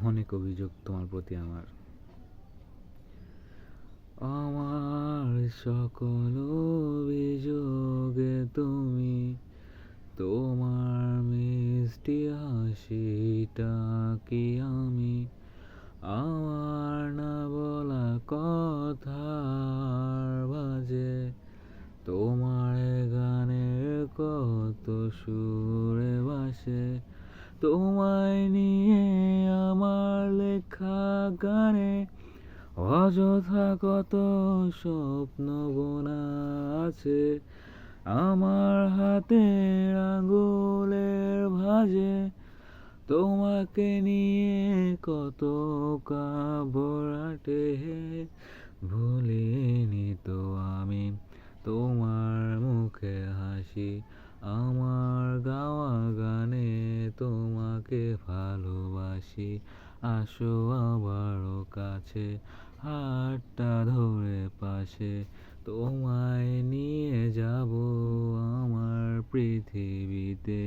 অনেক অভিযোগ তোমার প্রতি আমার। আমার সকল অভিযোগে তুমি তোমার মিষ্টি হাসিটা কি আমি আমার না বলা কথার বাজে তোমার গানের কত সুরে বাসে তোমায় নিয়ে আমার লেখা গানে অযথা কত স্বপ্ন বোনা আছে আমার হাতের আঙুলের ভাঁজে তোমাকে নিয়ে কত কাবরাটে ভুলিনি তো আমি তোমার মুখে হাসি আমার গাওয়া গানে তোমাকে ভালোবাসি আসো আবারও কাছে হাতটা ধরে পাশে তোমায় নিয়ে যাব আমার পৃথিবীতে।